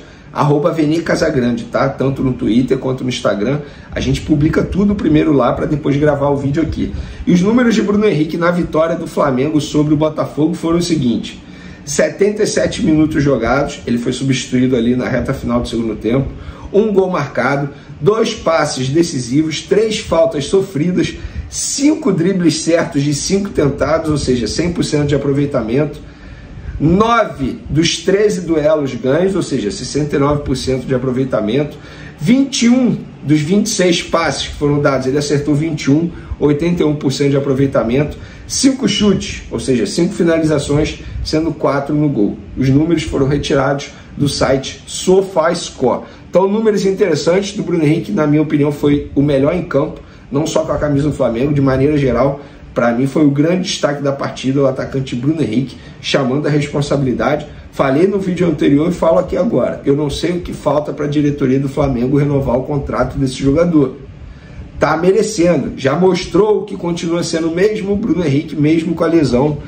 @VeniCasagrande, tá? Tanto no Twitter quanto no Instagram. A gente publica tudo primeiro lá para depois gravar o vídeo aqui. E os números de Bruno Henrique na vitória do Flamengo sobre o Botafogo foram os seguintes: 77 minutos jogados, ele foi substituído ali na reta final do segundo tempo, 1 gol marcado, 2 passes decisivos, 3 faltas sofridas, 5 dribles certos de 5 tentados, ou seja, 100% de aproveitamento, 9 dos 13 duelos ganhos, ou seja, 69% de aproveitamento, 21 dos 26 passes que foram dados, ele acertou 21, 81% de aproveitamento, 5 chutes, ou seja, 5 finalizações, sendo 4 no gol. Os números foram retirados do site SofaScore. Então, números interessantes do Bruno Henrique, na minha opinião, foi o melhor em campo, não só com a camisa do Flamengo, de maneira geral. Para mim foi o grande destaque da partida, o atacante Bruno Henrique, chamando a responsabilidade. Falei no vídeo anterior e falo aqui agora. Eu não sei o que falta para a diretoria do Flamengo renovar o contrato desse jogador. Tá merecendo. Já mostrou que continua sendo o mesmo Bruno Henrique, mesmo com a lesão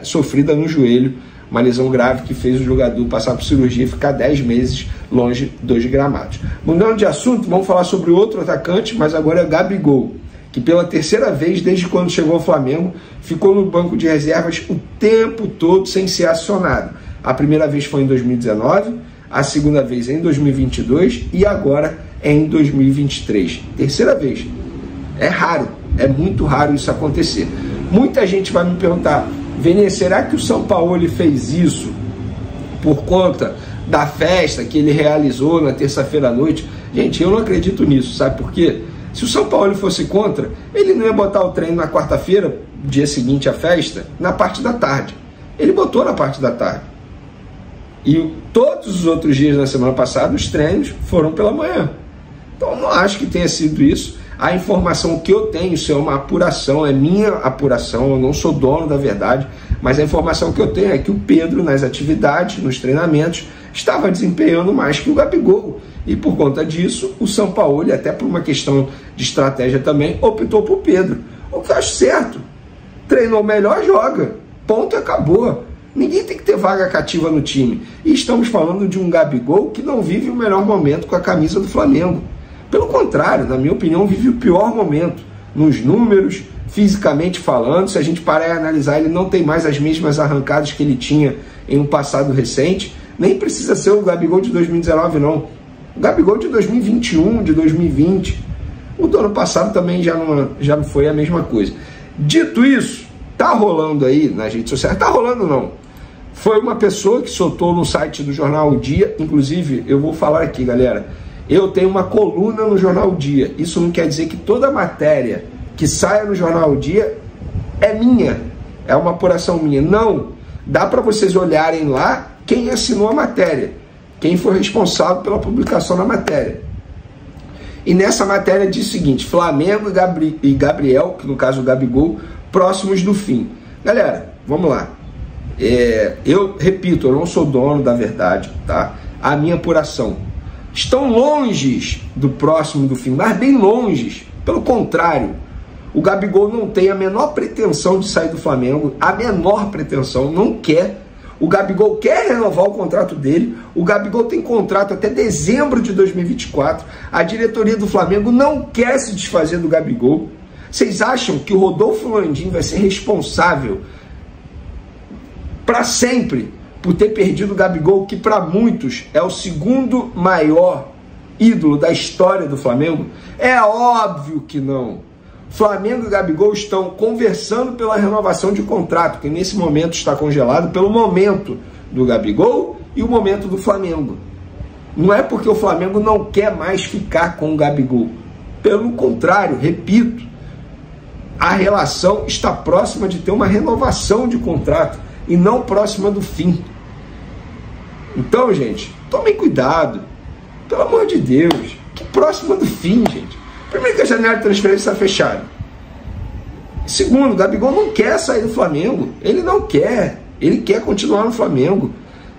sofrida no joelho. Uma lesão grave que fez o jogador passar por cirurgia e ficar 10 meses longe dos gramados. Mudando de assunto, vamos falar sobre outro atacante, mas agora é Gabigol, que pela terceira vez desde quando chegou ao Flamengo ficou no banco de reservas o tempo todo sem ser acionado. A primeira vez foi em 2019, a segunda vez em 2022 e agora é em 2023. Terceira vez. É raro, é muito raro isso acontecer. Muita gente vai me perguntar: Vene, será que o Sampaoli fez isso por conta da festa que ele realizou na terça-feira à noite? Gente, eu não acredito nisso, sabe por quê? Se o Sampaoli fosse contra, ele não ia botar o treino na quarta-feira, dia seguinte à festa, na parte da tarde. Ele botou na parte da tarde. E todos os outros dias da semana passada, os treinos foram pela manhã. Então, eu não acho que tenha sido isso. A informação que eu tenho, isso é uma apuração, é minha apuração, eu não sou dono da verdade, mas a informação que eu tenho é que o Pedro, nas atividades, nos treinamentos, estava desempenhando mais que o Gabigol. E por conta disso, o Sampaoli, até por uma questão de estratégia também, optou por Pedro. O que eu acho certo. Treinou melhor, joga. Ponto, acabou. Ninguém tem que ter vaga cativa no time. E estamos falando de um Gabigol que não vive o melhor momento com a camisa do Flamengo. Pelo contrário, na minha opinião, vive o pior momento. Nos números, fisicamente falando. Se a gente parar e analisar, ele não tem mais as mesmas arrancadas que ele tinha em um passado recente. Nem precisa ser o Gabigol de 2019, não. O Gabigol de 2021, de 2020. O do ano passado também já não foi a mesma coisa. Dito isso, tá rolando aí nas redes sociais. Tá rolando não. Foi uma pessoa que soltou no site do Jornal O Dia. Inclusive, eu vou falar aqui, galera. Eu tenho uma coluna no Jornal O Dia. Isso não quer dizer que toda matéria que saia no Jornal O Dia é minha. É uma apuração minha. Não. Dá para vocês olharem lá quem assinou a matéria. Quem foi responsável pela publicação da matéria. E nessa matéria diz o seguinte: Flamengo e Gabriel, que no caso o Gabigol, próximos do fim. Galera, vamos lá. Eu repito, eu não sou dono da verdade, tá? A minha apuração. Estão longe do próximo do fim, mas bem longe. Pelo contrário, o Gabigol não tem a menor pretensão de sair do Flamengo, a menor pretensão, não quer. O Gabigol quer renovar o contrato dele. O Gabigol tem contrato até dezembro de 2024. A diretoria do Flamengo não quer se desfazer do Gabigol. Vocês acham que o Rodolfo Landim vai ser responsável para sempre por ter perdido o Gabigol, que para muitos é o segundo maior ídolo da história do Flamengo? É óbvio que não. Flamengo e Gabigol estão conversando pela renovação de contrato, que nesse momento está congelado pelo momento do Gabigol e o momento do Flamengo. Não é porque o Flamengo não quer mais ficar com o Gabigol. Pelo contrário, repito, a relação está próxima de ter uma renovação de contrato e não próxima do fim. Então, gente, tomem cuidado. Pelo amor de Deus. Que próxima do fim, gente. Primeiro que a janela de transferência está fechada. Segundo, o Gabigol não quer sair do Flamengo. Ele não quer. Ele quer continuar no Flamengo.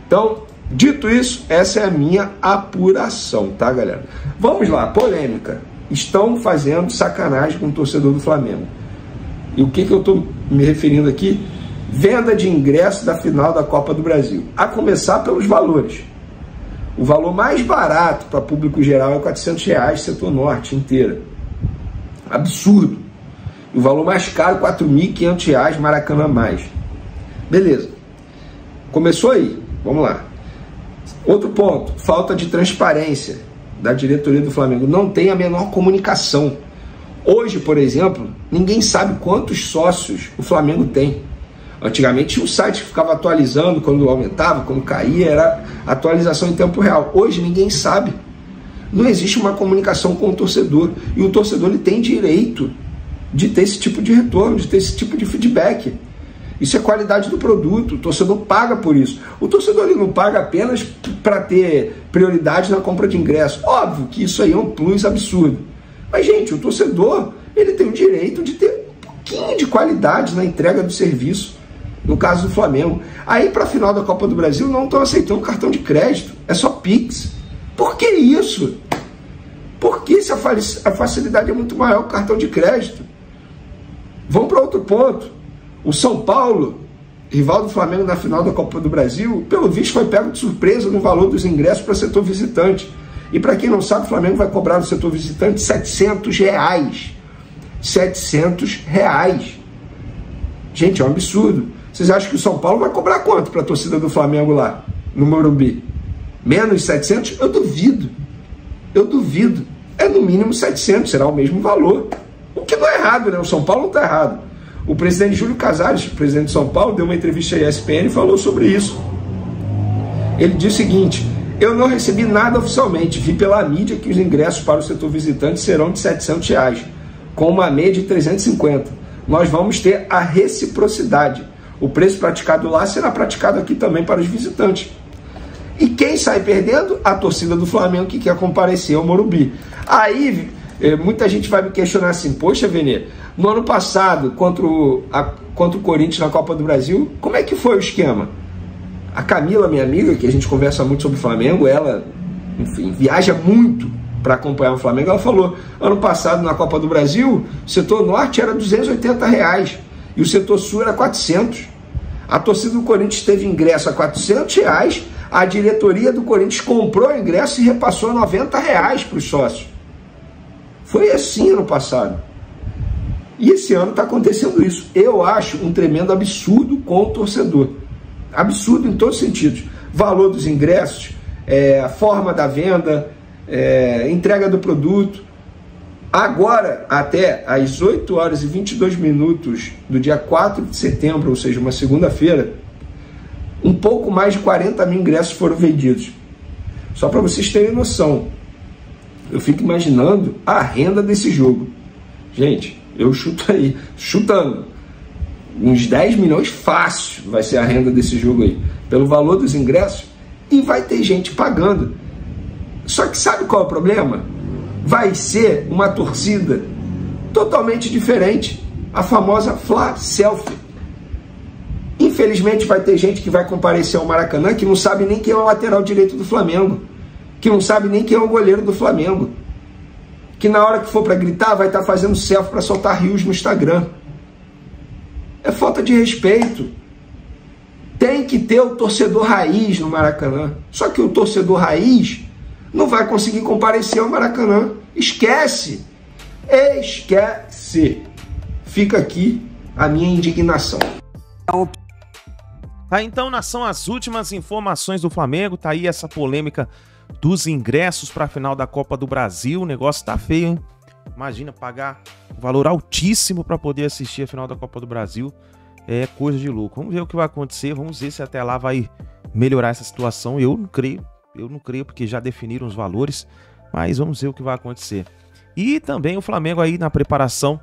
Então, dito isso, essa é a minha apuração, tá, galera? Vamos lá, polêmica. Estão fazendo sacanagem com o torcedor do Flamengo. E o que eu estou me referindo aqui? Venda de ingresso da final da Copa do Brasil. A começar pelos valores. O valor mais barato para público geral é R$400, setor norte inteira. Absurdo. E o valor mais caro, R$4.500, Maracanã mais. Beleza. Começou aí. Vamos lá. Outro ponto. Falta de transparência da diretoria do Flamengo. Não tem a menor comunicação. Hoje, por exemplo, ninguém sabe quantos sócios o Flamengo tem. Antigamente tinha um site que ficava atualizando quando aumentava, quando caía, era atualização em tempo real. Hoje ninguém sabe. Não existe uma comunicação com o torcedor. E o torcedor ele tem direito de ter esse tipo de retorno, de ter esse tipo de feedback. Isso é qualidade do produto. O torcedor paga por isso. O torcedor ele não paga apenas para ter prioridade na compra de ingresso. Óbvio que isso aí é um plus absurdo. Mas, gente, o torcedor ele tem o direito de ter um pouquinho de qualidade na entrega do serviço. No caso do Flamengo. Aí, para a final da Copa do Brasil, não estão aceitando cartão de crédito. É só Pix. Por que isso? Porque se a facilidade é muito maior que o cartão de crédito. Vamos para outro ponto. O São Paulo, rival do Flamengo na final da Copa do Brasil, pelo visto foi pego de surpresa no valor dos ingressos para o setor visitante. E para quem não sabe, o Flamengo vai cobrar no setor visitante R$700. R$700. Gente, é um absurdo. Vocês acham que o São Paulo vai cobrar quanto para a torcida do Flamengo lá, no Morumbi? Menos 700? Eu duvido. Eu duvido. É no mínimo 700, será o mesmo valor. O que não é errado, né? O São Paulo não está errado. O presidente Júlio Casares, presidente de São Paulo, deu uma entrevista à ESPN e falou sobre isso. Ele disse o seguinte: eu não recebi nada oficialmente, vi pela mídia que os ingressos para o setor visitante serão de R$700, com uma média de 350. Nós vamos ter a reciprocidade. O preço praticado lá será praticado aqui também para os visitantes. E quem sai perdendo? A torcida do Flamengo que quer comparecer ao Morumbi. Aí, muita gente vai me questionar assim: poxa, Vene, no ano passado, contra o Corinthians na Copa do Brasil, como é que foi o esquema? A Camila, minha amiga, que a gente conversa muito sobre o Flamengo, ela, enfim, viaja muito para acompanhar o Flamengo, ela falou: ano passado na Copa do Brasil, o setor norte era R$280 e o setor sul era 400. A torcida do Corinthians teve ingresso a R$400, a diretoria do Corinthians comprou o ingresso e repassou R$90 para os sócios. Foi assim ano passado. E esse ano está acontecendo isso. Eu acho um tremendo absurdo com o torcedor. Absurdo em todos os sentidos. Valor dos ingressos, forma da venda, entrega do produto. Agora, até às 8 horas e 22 minutos do dia 4 de setembro, ou seja, uma segunda-feira, um pouco mais de 40 mil ingressos foram vendidos. Só para vocês terem noção, eu fico imaginando a renda desse jogo. Gente, eu chuto aí, chutando, uns 10 milhões fácil vai ser a renda desse jogo aí, pelo valor dos ingressos, e vai ter gente pagando. Só que sabe qual é o problema? Vai ser uma torcida totalmente diferente, a famosa Fla Selfie. Infelizmente vai ter gente que vai comparecer ao Maracanã que não sabe nem quem é o lateral direito do Flamengo, que não sabe nem quem é o goleiro do Flamengo, que na hora que for para gritar vai estar fazendo selfie para soltar rios no Instagram. É falta de respeito. Tem que ter o torcedor raiz no Maracanã. Só que o torcedor raiz não vai conseguir comparecer ao Maracanã. Esquece! Esquece! Fica aqui a minha indignação. Tá, então, nação, as últimas informações do Flamengo. Tá aí essa polêmica dos ingressos para a final da Copa do Brasil. O negócio tá feio, hein? Imagina pagar um valor altíssimo para poder assistir a final da Copa do Brasil. É coisa de louco. Vamos ver o que vai acontecer. Vamos ver se até lá vai melhorar essa situação. Eu não creio porque já definiram os valores. Mas vamos ver o que vai acontecer. E também o Flamengo aí na preparação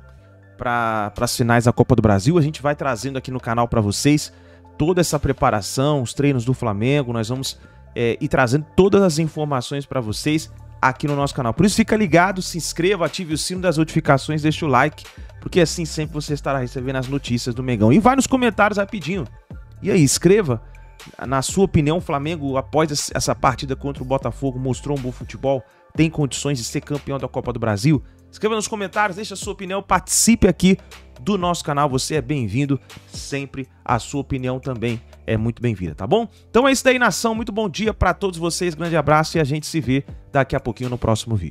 para as finais da Copa do Brasil. A gente vai trazendo aqui no canal para vocês toda essa preparação, os treinos do Flamengo. Nós vamos ir trazendo todas as informações para vocês aqui no nosso canal. Por isso fica ligado, se inscreva, ative o sino das notificações, deixa o like, porque assim sempre você estará recebendo as notícias do Mengão. E vai nos comentários rapidinho. E aí, escreva, na sua opinião, o Flamengo após essa partida contra o Botafogo mostrou um bom futebol? Tem condições de ser campeão da Copa do Brasil? Escreva nos comentários, deixa a sua opinião, participe aqui do nosso canal, você é bem-vindo, sempre a sua opinião também é muito bem-vinda, tá bom? Então é isso daí, nação, muito bom dia pra todos vocês, grande abraço e a gente se vê daqui a pouquinho no próximo vídeo.